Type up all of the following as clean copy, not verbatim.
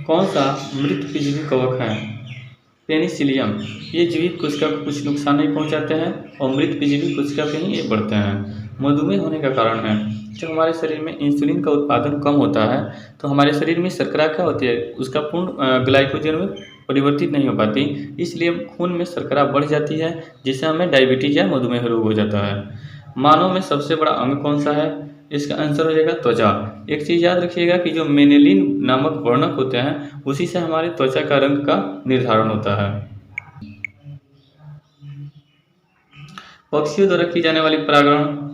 कौन सा मृत परजीवी कवक है? पेनिसिलियम। ये जीवित कोशिका को कुछ नुकसान नहीं पहुंचाते हैं और मृत परजीवी कोशिका पे ही ये बढ़ते हैं। मधुमेह होने का कारण है, जब हमारे शरीर में इंसुलिन का उत्पादन कम होता है तो हमारे शरीर में शर्करा क्या होती है, उसका पूर्ण ग्लाइकोजन में परिवर्तित नहीं हो पाती, इसलिए खून में शर्करा बढ़ जाती है, जिससे हमें डायबिटीज या मधुमेह रोग हो जाता है। मानव में सबसे बड़ा अंग कौन सा है? इसका आंसर हो जाएगा त्वचा। एक चीज़ याद रखिएगा कि जो मेनेलिन नामक वर्णक होते हैं उसी से हमारे त्वचा का रंग का निर्धारण होता है। पक्षियों द्वारा की जाने वाली परागण,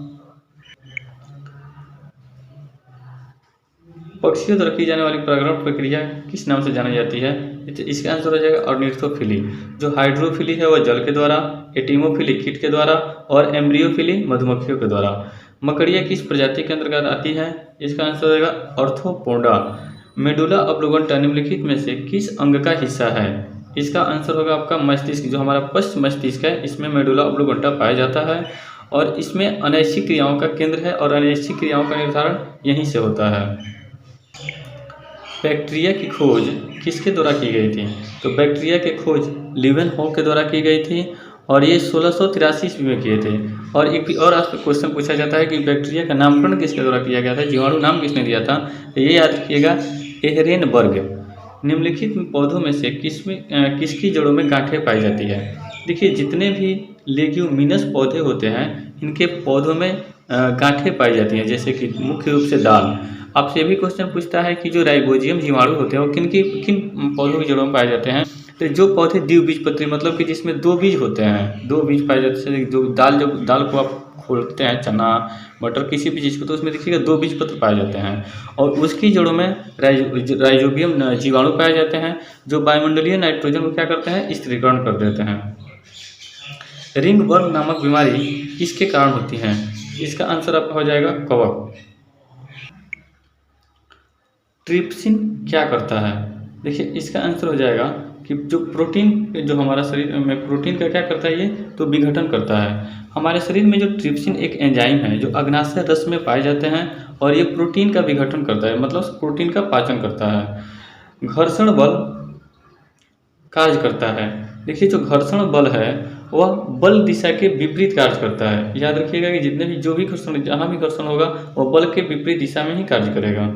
पक्षियों द्वारा की जाने वाली परागण प्रक्रिया किस नाम से जानी जाती है? इसका आंसर हो जाएगा ऑर्निथोफिली। जो हाइड्रोफिली है वह जल के द्वारा, एटिमोफिली कीट के द्वारा और एम्ब्रियोफिली मधुमक्खियों के द्वारा। मकड़िया किस प्रजाति के अंतर्गत आती है? इसका आंसर हो जाएगा ऑर्थोपोडा। मेडुला ऑब्लिगेंटा निम्नलिखित में से किस अंग का हिस्सा है? इसका आंसर होगा आपका मस्तिष्क। जो हमारा पश्च मस्तिष्क है इसमें मेडुला ऑब्लिगेंटा पाया जाता है और इसमें अनैच्छिक क्रियाओं का केंद्र है और अनैच्छिक क्रियाओं का निर्धारण यहीं से होता है। बैक्टीरिया की खोज किसके द्वारा की गई थी? तो बैक्टीरिया की खोज लीवेनहॉक के द्वारा की गई थी और ये 1683 ईस्वी में किए थे। और एक और आपसे क्वेश्चन पूछा जाता है कि बैक्टीरिया का नामकरण किसके द्वारा किया गया था, जीवाणु नाम किसने दिया था? तो ये याद रखिएगा, एहरेनबर्ग। निम्नलिखित पौधों में से किसकी जड़ों में गांठें पाई जाती है? देखिए, जितने भी लेग्यूमिनस पौधे होते हैं इनके पौधों में गांठें पाई जाती हैं, जैसे कि मुख्य रूप से दाल। आपसे भी क्वेश्चन पूछता है कि जो राइबोजियम जीवाणु होते हैं वो किन पौधों की जड़ों में पाए जाते हैं? तो जो पौधे द्विबीजपत्री, मतलब कि जिसमें दो बीज होते हैं, दो बीज पाए जाते हैं। जो दाल को आप खोलते हैं, चना मटर किसी भी चीज़ को, तो उसमें देखिएगा दो बीज पत्र पाए जाते हैं और उसकी जड़ों में राइजोबियम जीवाणु पाए जाते हैं, जो वायुमंडलीय नाइट्रोजन को क्या करते हैं, स्थिरीकरण कर देते हैं। रिंगवर्म नामक बीमारी किसके कारण होती है? इसका आंसर आपका हो जाएगा कवक। ट्रिप्सिन क्या करता है? देखिए, इसका आंसर हो जाएगा कि जो प्रोटीन, जो हमारा शरीर में प्रोटीन का क्या करता है, ये तो विघटन करता है। हमारे शरीर में जो ट्रिप्सिन एक एंजाइम है जो अग्नाशय रस में पाए जाते हैं और ये प्रोटीन का विघटन करता है, मतलब प्रोटीन का पाचन करता है। घर्षण बल कार्य करता है। देखिए, जो घर्षण बल है वह बल दिशा के विपरीत कार्य करता है। याद रखिएगा कि जितने भी जो भी घर्षण, जहाँ भी घर्षण होगा वह बल के विपरीत दिशा में ही कार्य करेगा।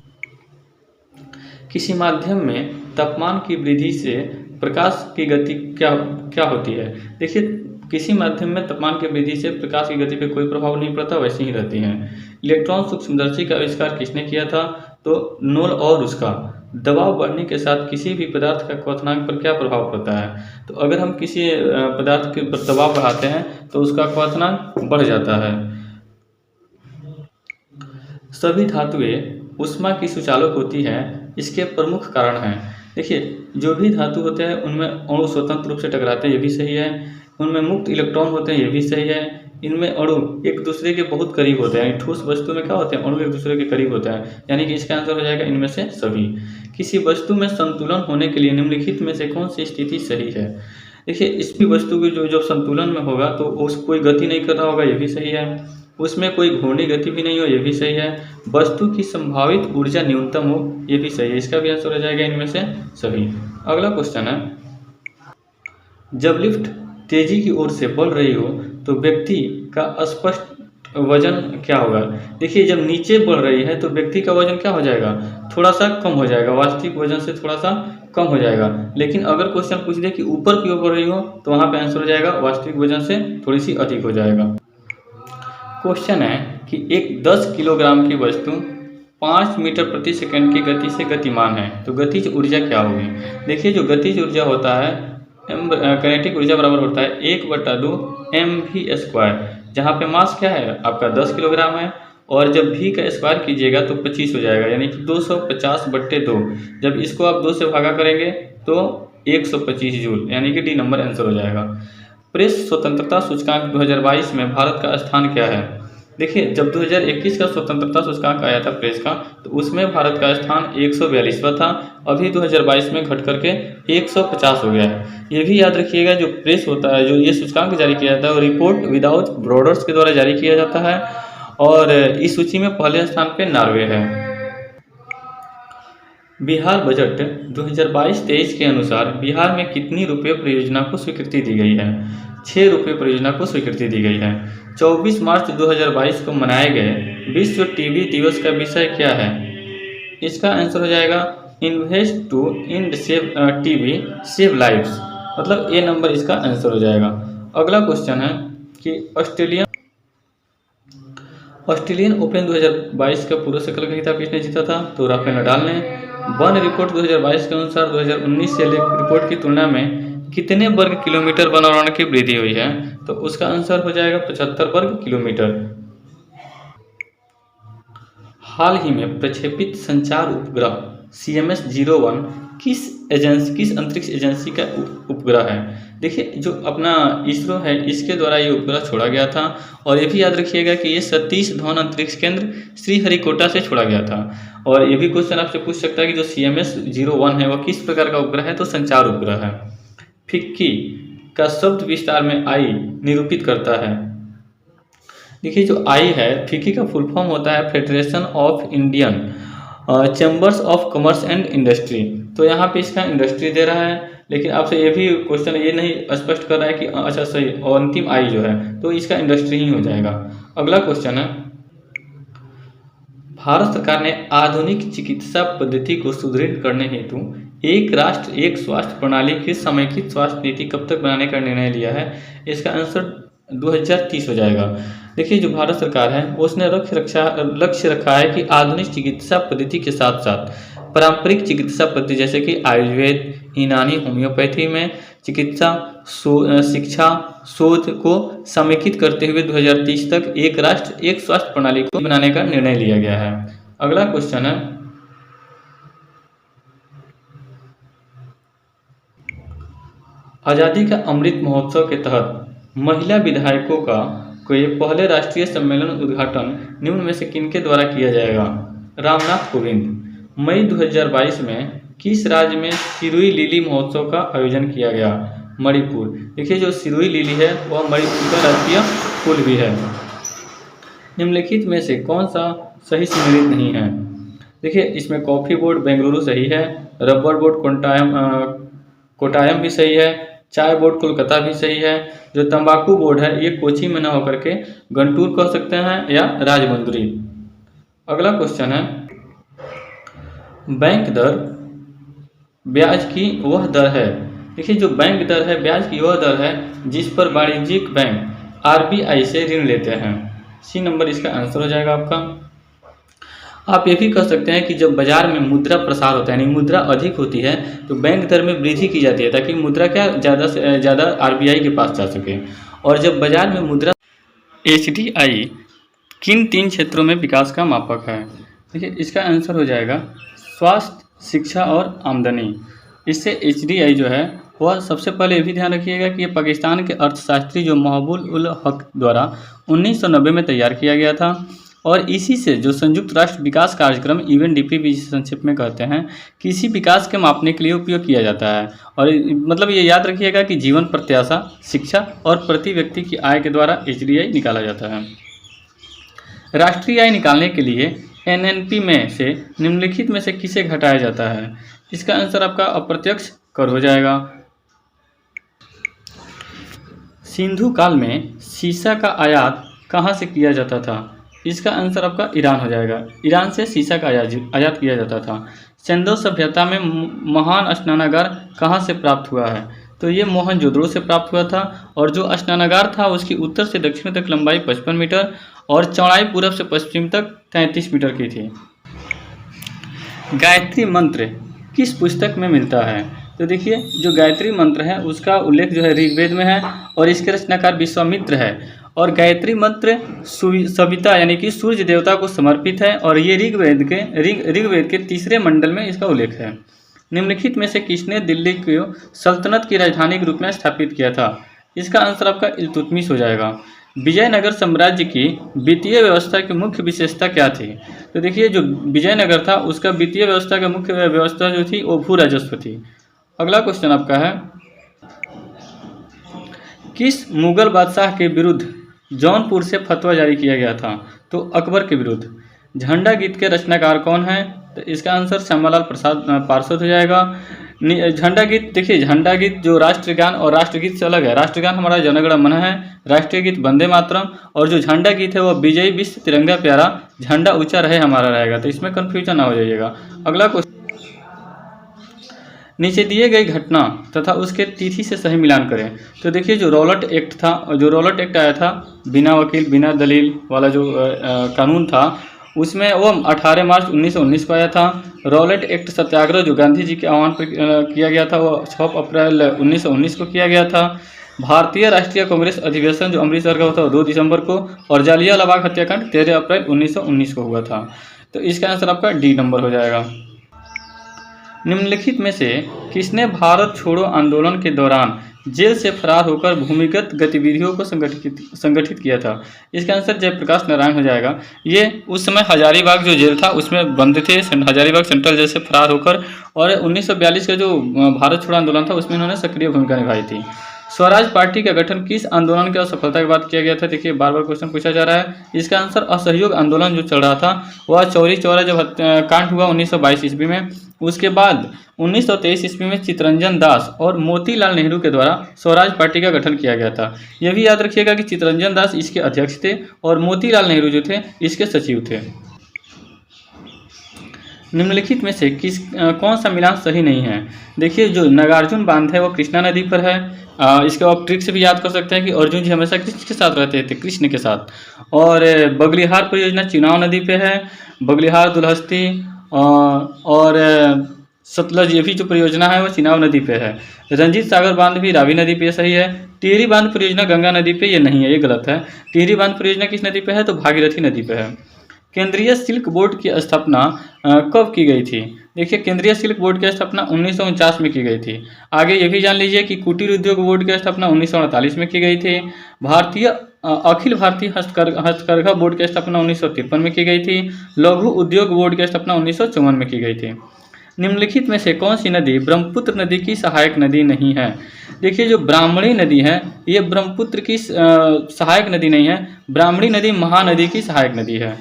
किसी माध्यम में तापमान की वृद्धि से प्रकाश की गति क्या होती है? देखिए, किसी माध्यम में तापमान की वृद्धि से प्रकाश की गति पर कोई प्रभाव नहीं पड़ता, वैसे ही रहती हैं। इलेक्ट्रॉन सूक्ष्मदर्शी का आविष्कार किसने किया था? तो नोल और उसका। दबाव बढ़ने के साथ किसी भी पदार्थ का क्वथनांक पर क्या प्रभाव पड़ता है? तो अगर हम किसी पदार्थ के पर दबाव बढ़ाते हैं तो उसका क्वथनांक बढ़ जाता है। सभी धातुएं ऊष्मा की सुचालक होती है, इसके प्रमुख कारण हैं। देखिए, जो भी धातु होते हैं उनमें अणु स्वतंत्र रूप से टकराते हैं, ये भी सही है। उनमें मुक्त इलेक्ट्रॉन होते हैं, ये भी सही है। इनमें अणु एक दूसरे के बहुत करीब होते हैं। ठोस वस्तु में क्या होते हैं, अणु एक दूसरे के करीब होते हैं, यानी कि इसका आंसर हो जाएगा इनमें से सभी। किसी वस्तु में संतुलन होने के लिए निम्नलिखित में से कौन सी स्थिति सही है? देखिए, इस भी वस्तु की जो संतुलन में होगा तो उस कोई गति नहीं कर रहा होगा, ये भी सही है। उसमें कोई घूर्णी गति भी नहीं हो, ये भी सही है। वस्तु की संभावित ऊर्जा न्यूनतम हो, ये भी सही है। इसका भी आंसर हो जाएगा इनमें से सभी। अगला क्वेश्चन है, जब लिफ्ट तेजी की ओर से बढ़ रही हो तो व्यक्ति का स्पष्ट वजन क्या होगा? देखिए, जब नीचे बढ़ रही है तो व्यक्ति का वजन क्या हो जाएगा, थोड़ा सा कम हो जाएगा, वास्तविक वजन से थोड़ा सा कम हो जाएगा। लेकिन अगर क्वेश्चन पूछ दे कि ऊपर की ओर बढ़ रही हो तो वहाँ पे आंसर हो जाएगा वास्तविक वजन से थोड़ी सी अधिक हो जाएगा। क्वेश्चन है कि एक 10 किलोग्राम की वस्तु 5 मीटर प्रति सेकंड की गति से गतिमान है, तो गतिज ऊर्जा क्या होगी? देखिए, जो गतिज ऊर्जा होता है, काइनेटिक ऊर्जा बराबर होता है 1/2 mv², जहाँ पे मास क्या है आपका 10 किलोग्राम है और जब v का स्क्वायर कीजिएगा तो 25 हो जाएगा, यानी कि 250/2। जब इसको आप 2 से भागा करेंगे तो 125 जूल, यानी कि डी नंबर आंसर हो जाएगा। प्रेस स्वतंत्रता सूचकांक 2022 में भारत का स्थान क्या है? देखिए, जब 2021 का स्वतंत्रता सूचकांक आया था प्रेस का, तो उसमें भारत का स्थान 142वां था। अभी 2022 में घट करके 150 हो गया है। ये भी याद रखिएगा, जो प्रेस होता है, जो ये सूचकांक जारी किया जाता है, वो रिपोर्ट विदाउट बॉर्डर्स के द्वारा जारी किया जाता है और इस सूची में पहले स्थान पे नॉर्वे है। बिहार बजट 2022-23 के अनुसार बिहार में कितनी रुपये परियोजना को स्वीकृति दी गई है? 6 रुपये परियोजना को स्वीकृति दी गई है। 24 मार्च 2022 को मनाए गए विश्व टीबी दिवस का विषय क्या है? इसका आंसर हो जाएगा invest to in save TB save lives, मतलब ए नंबर इसका आंसर हो जाएगा। अगला क्वेश्चन है कि ऑस्ट्रेलियन ओपन 2022 का पुरुष एकल का खिताब किसने जीता था? तो राफेल नडाल ने। वन रिपोर्ट 2022 के अनुसार 2019 से रिपोर्ट की तुलना में कितने वर्ग किलोमीटर वनावरण की वृद्धि हुई है? तो उसका आंसर हो जाएगा 75 वर्ग किलोमीटर। हाल ही में प्रक्षेपित संचार उपग्रह CMS-01 किस अंतरिक्ष एजेंसी का उपग्रह है? देखिए, जो अपना इसरो है इसके द्वारा ये उपग्रह छोड़ा गया था। और ये भी याद रखिएगा कि ये सतीश धवन अंतरिक्ष केंद्र श्रीहरिकोटा से छोड़ा गया था। और ये भी क्वेश्चन आपसे पूछ सकता है कि जो CMS-01 है वह किस प्रकार का उपग्रह है? तो संचार उपग्रह है। फिक्की का शब्द विस्तार में आई निरूपित करता है। देखिए, जो आई है फिक्की का फुल फॉर्म होता है federation of Indian chambers of commerce and industry. तो यहाँ पे इसका इंडस्ट्री दे रहा है, लेकिन आपसे ये भी क्वेश्चन ये नहीं स्पष्ट कर रहा है कि अच्छा सही और अंतिम आई जो है तो इसका इंडस्ट्री ही हो जाएगा। अगला क्वेश्चन है, भारत सरकार ने आधुनिक चिकित्सा पद्धति को सुदृढ़ करने हेतु एक राष्ट्र एक स्वास्थ्य प्रणाली की समेकित स्वास्थ्य नीति कब तक बनाने का निर्णय लिया है? इसका आंसर 2030 हो जाएगा। देखिए, जो भारत सरकार है उसने लक्ष्य रखा है कि आधुनिक चिकित्सा पद्धति के साथ साथ पारंपरिक चिकित्सा पद्धति जैसे कि आयुर्वेद, यूनानी, होम्योपैथी में चिकित्सा शिक्षा शोध को समेकित करते हुए 2030 तक एक राष्ट्र एक स्वास्थ्य प्रणाली को बनाने का निर्णय लिया गया है। अगला क्वेश्चन है, आज़ादी का अमृत महोत्सव के तहत महिला विधायकों का कोई पहले राष्ट्रीय सम्मेलन उद्घाटन निम्न में से किनके द्वारा किया जाएगा? रामनाथ कोविंद। मई 2022 में किस राज्य में सिरोही लिली महोत्सव का आयोजन किया गया? मणिपुर। देखिए, जो सिरोही लिली है वह मणिपुर का राष्ट्रीय फूल भी है। निम्नलिखित में से कौन सा सही सम्मिलित नहीं है? देखिए, इसमें कॉफ़ी बोर्ड बेंगलुरु सही है, रबर बोर्ड कोटायम भी सही है, चाय बोर्ड कोलकाता भी सही है, जो तंबाकू बोर्ड है ये कोची में न होकर के गंटूर कह सकते हैं या राजमुंदरी। अगला क्वेश्चन है, बैंक दर ब्याज की वह दर है। देखिए, जो बैंक दर है ब्याज की वह दर है जिस पर वाणिज्यिक बैंक RBI से ऋण लेते हैं। सी नंबर इसका आंसर हो जाएगा आपका। आप ये भी कह सकते हैं कि जब बाजार में मुद्रा प्रसार होता है यानी मुद्रा अधिक होती है तो बैंक दर में वृद्धि की जाती है ताकि मुद्रा क्या ज़्यादा से ज़्यादा RBI के पास जा सके। और जब बाजार में मुद्रा HDI किन 3 क्षेत्रों में विकास का मापक है? देखिए, इसका आंसर हो जाएगा स्वास्थ्य, शिक्षा और आमदनी। इससे HDI जो है वह सबसे पहले ये भी ध्यान रखिएगा कि ये पाकिस्तान के अर्थशास्त्री जो महबूब उल हक द्वारा 1990 में तैयार किया गया था। और इसी से जो संयुक्त राष्ट्र विकास कार्यक्रम UNDP भी संक्षिप्त में कहते हैं, किसी विकास के मापने के लिए उपयोग किया जाता है। और मतलब ये याद रखिएगा कि जीवन प्रत्याशा, शिक्षा और प्रति व्यक्ति की आय के द्वारा HDI निकाला जाता है। राष्ट्रीय आय निकालने के लिए NNP में से निम्नलिखित में से किसे घटाया जाता है? इसका आंसर आपका अप्रत्यक्ष कर हो जाएगा। सिंधु काल में सीसा का आयात कहाँ से किया जाता था? इसका आंसर आपका ईरान हो जाएगा। ईरान से सीसा का आयात किया जाता था। सिंधु सभ्यता में महान स्नानागार कहाँ से प्राप्त हुआ है? तो ये मोहनजोदड़ो से प्राप्त हुआ था। और जो स्नानागार था उसकी उत्तर से दक्षिण तक लंबाई 55 मीटर और चौड़ाई पूरब से पश्चिम तक 33 मीटर की थी। गायत्री मंत्र किस पुस्तक में मिलता है? तो देखिए, जो गायत्री मंत्र है उसका उल्लेख जो है ऋग्वेद में है और इसके रचनाकार विश्वामित्र है। और गायत्री मंत्र सविता यानी कि सूर्य देवता को समर्पित है और ये ऋग्वेद के 3रे मंडल में इसका उल्लेख है। निम्नलिखित में से किसने दिल्ली को सल्तनत की राजधानी के रूप में स्थापित किया था? इसका आंसर आपका इल्तुतमिश हो जाएगा। विजयनगर साम्राज्य की वित्तीय व्यवस्था की मुख्य विशेषता क्या थी? तो देखिए, जो विजयनगर था उसका वित्तीय व्यवस्था का मुख्य व्यवस्था जो थी वो भू राजस्व थी। अगला क्वेश्चन आपका है, किस मुगल बादशाह के विरुद्ध जौनपुर से फतवा जारी किया गया था? तो अकबर के विरुद्ध। झंडा गीत के रचनाकार कौन है? तो इसका आंसर श्यामालाल प्रसाद पार्षद हो जाएगा। झंडा गीत, देखिए झंडा गीत जो राष्ट्रगान और राष्ट्रगीत से अलग है। राष्ट्रगान हमारा जनगण मन है, राष्ट्रीय गीत वंदे मातरम, और जो झंडा गीत है वो विजयी विश्व तिरंगा प्यारा, झंडा ऊंचा रहे हमारा रहेगा। तो इसमें कन्फ्यूजन ना हो जाइएगा। अगला क्वेश्चन, नीचे दिए गई घटना तथा उसके तिथि से सही मिलान करें। तो देखिए जो रॉलट एक्ट था, जो रॉलट एक्ट आया था बिना वकील बिना दलील वाला जो कानून था, उसमें वो 18 मार्च 1919 को आया था। रॉलट एक्ट सत्याग्रह जो गांधी जी के आह्वान पर किया गया था वो 6 अप्रैल 1919 को किया गया था। भारतीय राष्ट्रीय कांग्रेस अधिवेशन जो अमृतसर का हुआ था 2 दिसंबर को, और जालियांवाला बाग हत्याकांड 13 अप्रैल 1919 को हुआ था। तो इसका आंसर आपका डी नंबर हो जाएगा। निम्नलिखित में से किसने भारत छोड़ो आंदोलन के दौरान जेल से फरार होकर भूमिगत गतिविधियों को संगठित किया था? इसका आंसर जयप्रकाश नारायण हो जाएगा। ये उस समय हजारीबाग जो जेल था उसमें बंद थे, हजारीबाग सेंट्रल जेल से फरार होकर, और 1942 का जो भारत छोड़ो आंदोलन था उसमें इन्होंने सक्रिय भूमिका निभाई थी। स्वराज पार्टी का गठन किस आंदोलन की असफलता के बाद किया गया था? देखिए बार बार क्वेश्चन पूछा जा रहा है। इसका आंसर असहयोग आंदोलन जो चल रहा था वह चौरी चौरा जब कांड हुआ 1922 ईस्वी में, उसके बाद 1923 ईस्वी में चित्तरंजन दास और मोतीलाल नेहरू के द्वारा स्वराज पार्टी का गठन किया गया था। यह भी याद रखिएगा कि चित्तरंजन दास इसके अध्यक्ष थे और मोतीलाल नेहरू जो थे इसके सचिव थे। निम्नलिखित में से कौन सा मिलान सही नहीं है? देखिए जो नागार्जुन बांध है वो कृष्णा नदी पर है। इसको आप ट्रिक से भी याद कर सकते हैं कि अर्जुन जी हमेशा किसके साथ रहते थे? कृष्ण के साथ। और बगलिहार परियोजना चिनाव नदी पे है, बगलिहार दुल्हस्ती और सतलज, ये भी जो परियोजना है वो चिनाव नदी पे है। रंजीत सागर बांध भी रावी नदी पे सही है। टिहरी बांध परियोजना गंगा नदी पे, ये नहीं है, ये गलत है। टिहरी बांध परियोजना किस नदी पे है? तो भागीरथी नदी पे है। केंद्रीय सिल्क बोर्ड की स्थापना कब की गई थी? देखिए केंद्रीय सिल्क बोर्ड की स्थापना 1949 में की गई थी। आगे ये भी जान लीजिए कि कुटीर उद्योग बोर्ड की स्थापना 1948 में की गई थी। अखिल भारतीय हस्तकरघा बोर्ड की स्थापना 1953 में की गई थी। लघु उद्योग बोर्ड की स्थापना 1954 में की गई थी। निम्नलिखित में से कौन सी नदी ब्रह्मपुत्र नदी की सहायक नदी नहीं है? देखिए जो ब्राह्मणी नदी है ये ब्रह्मपुत्र की सहायक नदी नहीं है, ब्राह्मणी नदी महानदी की सहायक नदी है।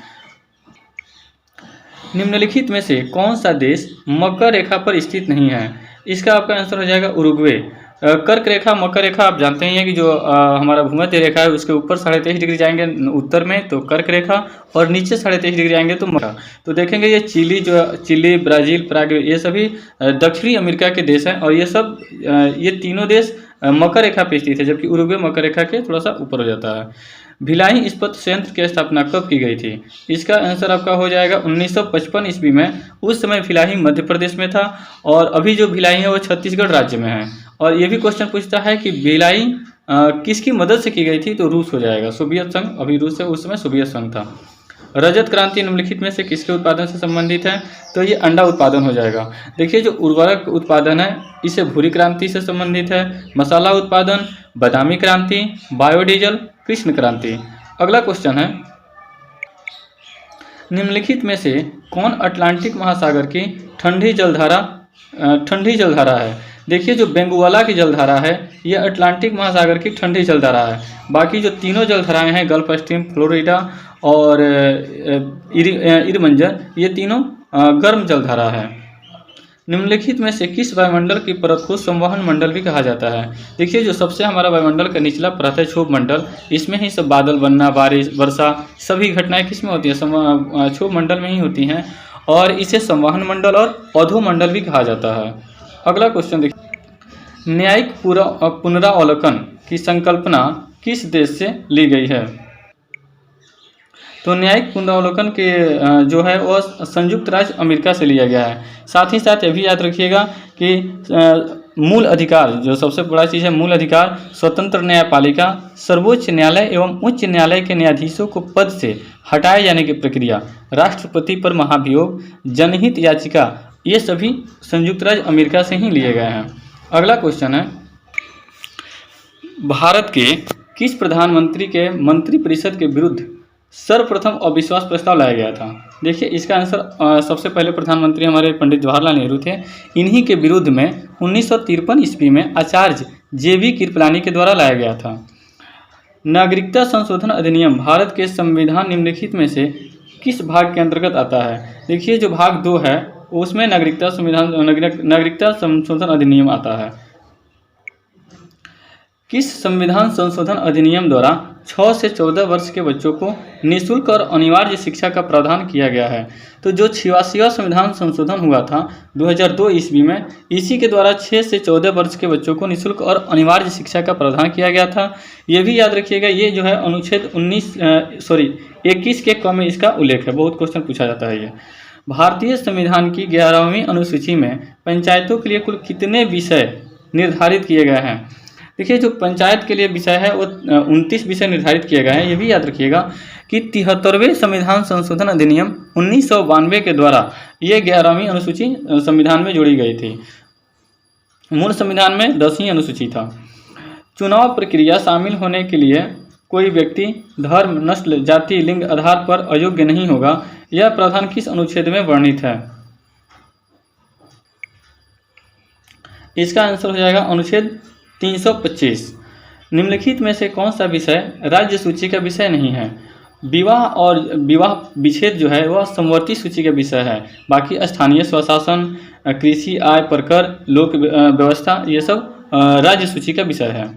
निम्नलिखित में से कौन सा देश मकर रेखा पर स्थित नहीं है? इसका आपका आंसर हो जाएगा उरुग्वे। कर्क रेखा मकर रेखा आप जानते ही हैं कि जो हमारा भूमध्य रेखा है उसके ऊपर 23.5 डिग्री जाएंगे उत्तर में तो कर्क रेखा, और नीचे 23.5 डिग्री जाएंगे तो मकर। तो देखेंगे ये चिली ब्राज़ील पराग्वे ये सभी दक्षिणी अमेरिका के देश हैं, और ये तीनों देश मकर रेखा पे स्थित है, जबकि उरुग्वे मकर रेखा के थोड़ा सा ऊपर हो जाता है। भिलाई इस्पात संयंत्र की स्थापना कब की गई थी? इसका आंसर आपका हो जाएगा 1955 ईस्वी में। उस समय भिलाई मध्य प्रदेश में था, और अभी जो भिलाई है वो छत्तीसगढ़ राज्य में है। और ये भी क्वेश्चन पूछता है कि भिलाई किसकी मदद से की गई थी? तो रूस हो जाएगा, सोवियत संघ, अभी रूस है उस समय सोवियत संघ था। रजत क्रांति निम्नलिखित में से किसके उत्पादन से संबंधित है? तो ये अंडा उत्पादन हो जाएगा। देखिए जो उर्वरक उत्पादन है इसे भूरी क्रांति से संबंधित है। मसाला उत्पादन बादामी क्रांति, बायोडीजल कृष्ण क्रांति। अगला क्वेश्चन है, निम्नलिखित में से कौन अटलांटिक महासागर की ठंडी जलधारा है? देखिए जो बेंगुवाला की जलधारा है ये अटलांटिक महासागर की ठंडी जलधारा है। बाकी जो तीनों जलधाराएं हैं गल्फ स्ट्रीम, फ्लोरिडा और इरमंजर, ये तीनों गर्म जलधारा है। निम्नलिखित में से किस वायुमंडल की परत को संवहन मंडल भी कहा जाता है? देखिए जो सबसे हमारा वायुमंडल का निचला परत है क्षोभ मंडल, इसमें ही सब बादल बनना, बारिश, वर्षा सभी घटनाएं किस में होती है? क्षोभ मंडल में ही होती हैं, और इसे संवहन मंडल और अधोमंडल भी कहा जाता है। अगला क्वेश्चन देखिए, न्यायिक पुनरावलोकन की संकल्पना किस देश से ली गई है? तो न्यायिक पुनरावलोकन के जो है वो संयुक्त राज्य अमेरिका से लिया गया है। साथ ही साथ ये भी याद रखिएगा कि मूल अधिकार जो सबसे बड़ा चीज़ है, मूल अधिकार, स्वतंत्र न्यायपालिका, सर्वोच्च न्यायालय एवं उच्च न्यायालय के न्यायाधीशों को पद से हटाए जाने की प्रक्रिया, राष्ट्रपति पर महाभियोग, जनहित याचिका, ये सभी संयुक्त राज्य अमेरिका से ही लिए गए हैं। अगला क्वेश्चन है, भारत के किस प्रधानमंत्री के मंत्रिपरिषद के विरुद्ध सर्वप्रथम अविश्वास प्रस्ताव लाया गया था? देखिए इसका आंसर सबसे पहले प्रधानमंत्री हमारे पंडित जवाहरलाल नेहरू थे। इन्हीं के विरुद्ध में 1953 ईस्वी में आचार्य JV कृपलानी के द्वारा लाया गया था। नागरिकता संशोधन अधिनियम भारत के संविधान निम्नलिखित में से किस भाग के अंतर्गत आता है? देखिए जो भाग 2 है उसमें नागरिकता संशोधन अधिनियम आता है। किस संविधान संशोधन अधिनियम द्वारा 6 से 14 वर्ष के बच्चों को निःशुल्क और अनिवार्य शिक्षा का प्रावधान किया गया है? तो जो 86वां संविधान संशोधन हुआ था 2002 ईस्वी में, इसी के द्वारा 6 से 14 वर्ष के बच्चों को निःशुल्क और अनिवार्य शिक्षा का प्रावधान किया गया था। ये भी याद रखिएगा, ये जो है अनुच्छेद 21 के क में इसका उल्लेख है, बहुत क्वेश्चन पूछा जाता है ये। भारतीय संविधान की 11वीं अनुसूची में पंचायतों के लिए कुल कितने विषय निर्धारित किए गए हैं? देखिए जो पंचायत के लिए विषय है वो 29 विषय निर्धारित किए गए हैं। ये भी याद रखिएगा कि 73वें संविधान संशोधन अधिनियम 1992 के द्वारा ये 11वीं अनुसूची संविधान में जोड़ी गई थी। मूल संविधान में 10वीं अनुसूची था। चुनाव प्रक्रिया शामिल होने के लिए कोई व्यक्ति धर्म, नस्ल, जाति, लिंग आधार पर अयोग्य नहीं होगा। यह प्रावधान किस अनुच्छेद में वर्णित है? इसका आंसर हो जाएगा अनुच्छेद 325। निम्नलिखित में से कौन सा विषय राज्य सूची का विषय नहीं है? विवाह और विवाह विच्छेद जो है वह समवर्ती सूची का विषय है। बाकी स्थानीय स्वशासन, कृषि, आय पर कर, लोक व्यवस्था, ये सब राज्य सूची का विषय है।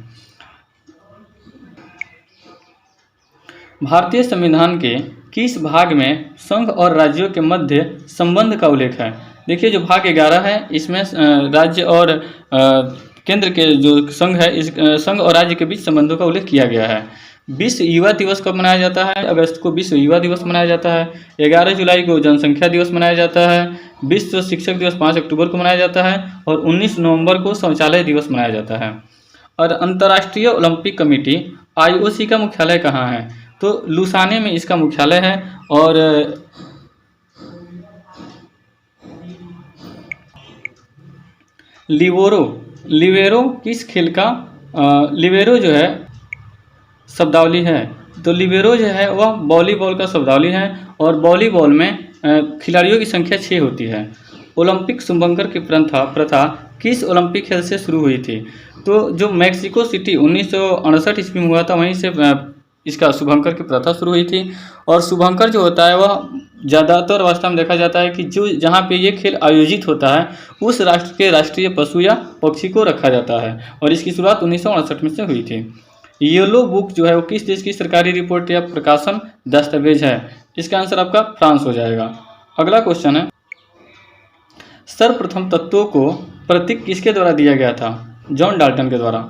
भारतीय संविधान के किस भाग में संघ और राज्यों के मध्य संबंध का उल्लेख है? देखिए जो भाग 11 है इसमें राज्य और केंद्र के जो संघ है, इस संघ और राज्य के बीच संबंधों का उल्लेख किया गया है। विश्व युवा दिवस कब मनाया जाता है? अगस्त को विश्व युवा दिवस मनाया जाता है। 11 जुलाई को जनसंख्या दिवस मनाया जाता है। विश्व शिक्षक दिवस 5 अक्टूबर को मनाया जाता है और 19 नवंबर को शौचालय दिवस मनाया जाता है। और अंतर्राष्ट्रीय ओलंपिक कमेटी IOC का मुख्यालय कहाँ है? तो लुसाने में इसका मुख्यालय है। और लिबेरो किस खेल का लिबेरो जो है शब्दावली है? तो लिबेरो जो है वह वॉलीबॉल का शब्दावली है और वॉलीबॉल में खिलाड़ियों की संख्या 6 होती है। ओलंपिक शुभंकर की प्रथा किस ओलंपिक खेल से शुरू हुई थी? तो जो मैक्सिको सिटी 1968 ईस्वी में हुआ था, वहीं से इसका शुभंकर की प्रथा शुरू हुई थी। और शुभंकर जो होता है वह ज़्यादातर अवस्था में देखा जाता है कि जो जहाँ पे ये खेल आयोजित होता है उस राष्ट्र के राष्ट्रीय पशु या पक्षी को रखा जाता है और इसकी शुरुआत 1968 में से हुई थी। येलो बुक जो है वो किस देश की सरकारी रिपोर्ट या प्रकाशन दस्तावेज है? इसका आंसर आपका फ्रांस हो जाएगा। अगला क्वेश्चन है, सर्वप्रथम तत्वों को प्रतीक किसके द्वारा दिया गया था? जॉन डाल्टन के द्वारा।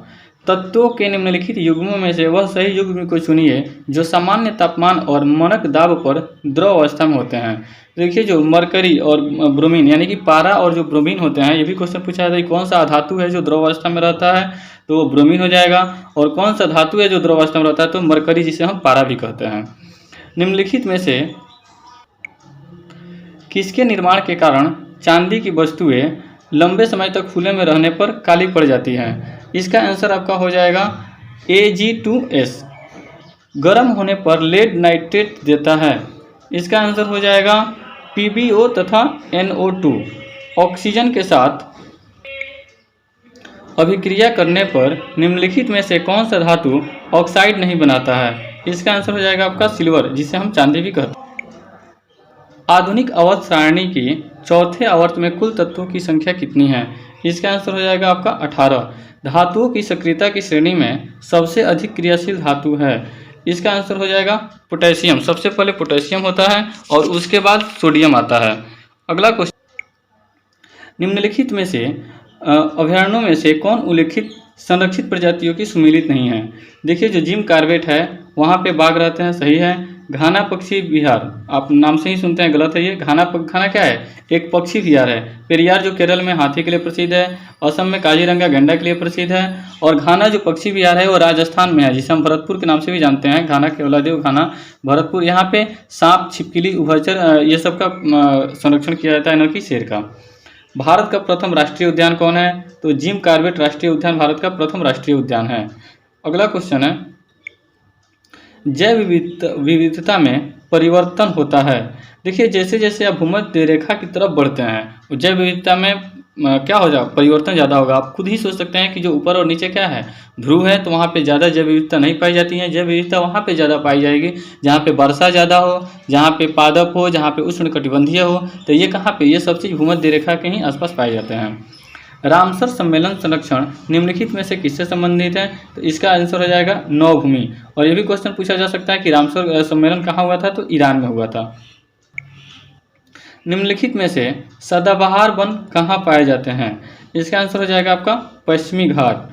तत्वों के निम्नलिखित युग्मों में से वह सही युग्म को चुनिए जो सामान्य तापमान और मानक दाब पर द्रव अवस्था में होते हैं। देखिए जो मरकरी और ब्रोमीन यानी कि पारा और जो ब्रोमीन होते हैं, ये भी क्वेश्चन पूछा जाता है कौन सा धातु है जो द्रव अवस्था में रहता है, तो वो ब्रोमीन हो जाएगा। और कौन सा धातु है जो द्रव अवस्था में रहता है, तो मरकरी, जिसे हम पारा भी कहते हैं। निम्नलिखित में से किसके निर्माण के कारण चांदी की वस्तुएं लंबे समय तक खुले में रहने पर काली पड़ जाती हैं? इसका आंसर आपका हो जाएगा Ag2S। गर्म होने पर लेड नाइट्रेट देता है। इसका आंसर हो जाएगा PbO तथा NO2। ऑक्सीजन के साथ अभिक्रिया करने पर निम्नलिखित में से कौन सा धातु ऑक्साइड नहीं बनाता है? इसका आंसर हो जाएगा आपका सिल्वर, जिसे हम चांदी भी कहते हैं। आधुनिक आवर्त सारणी की चौथे आवर्त में कुल तत्वों की संख्या कितनी है? इसका आंसर हो जाएगा आपका 18। धातुओं की सक्रियता की श्रेणी में सबसे अधिक क्रियाशील धातु है। इसका आंसर हो जाएगा पोटेशियम। सबसे पहले पोटेशियम होता है और उसके बाद सोडियम आता है। अगला क्वेश्चन, निम्नलिखित में से अभयारण्यों में से कौन उल्लेखित संरक्षित प्रजातियों की सुमेलित नहीं है? देखिए जो जिम कार्बेट है वहाँ पे बाघ रहते हैं, सही है। घाना पक्षी विहार, आप नाम से ही सुनते हैं, गलत है ये। घाना क्या है? एक पक्षी विहार है। पेरियार जो केरल में हाथी के लिए प्रसिद्ध है, असम में काजीरंगा गैंडा के लिए प्रसिद्ध है। और घाना जो पक्षी विहार है वो राजस्थान में है, जिसे हम भरतपुर के नाम से भी जानते हैं। घाना केवलादेव घाना भरतपुर। यहाँ पे सांप, छिपकली, उभयचर ये सब का संरक्षण किया जाता है, न कि शेर का। भारत का प्रथम राष्ट्रीय उद्यान कौन है? तो जिम कार्बेट राष्ट्रीय उद्यान भारत का प्रथम राष्ट्रीय उद्यान है। अगला क्वेश्चन है, जैव विविधता में परिवर्तन होता है। देखिए जैसे जैसे आप भूमध्य रेखा की तरफ बढ़ते हैं जैव विविधता में क्या हो जाए परिवर्तन ज़्यादा होगा। आप खुद ही सोच सकते हैं कि जो ऊपर और नीचे क्या है, ध्रुव है, तो वहाँ पे ज़्यादा जैव विविधता नहीं पाई जाती है। जैव विविधता वहाँ पे ज़्यादा पाई जाएगी जहाँ पे वर्षा ज़्यादा हो, जहाँ पे पादप हो, जहाँ पे उष्णकटिबंधीय हो। तो ये कहाँ पे, ये सब चीज़ भूमध्य रेखा के ही आसपास पाए जाते हैं। रामसर सम्मेलन संरक्षण निम्नलिखित में से किससे संबंधित है? तो इसका आंसर हो जाएगा नौभूमि। और ये भी क्वेश्चन पूछा जा सकता है कि रामसर सम्मेलन कहाँ हुआ था, तो ईरान में हुआ था। निम्नलिखित में से सदाबहार वन कहाँ पाए जाते हैं? इसका आंसर हो जाएगा आपका पश्चिमी घाट।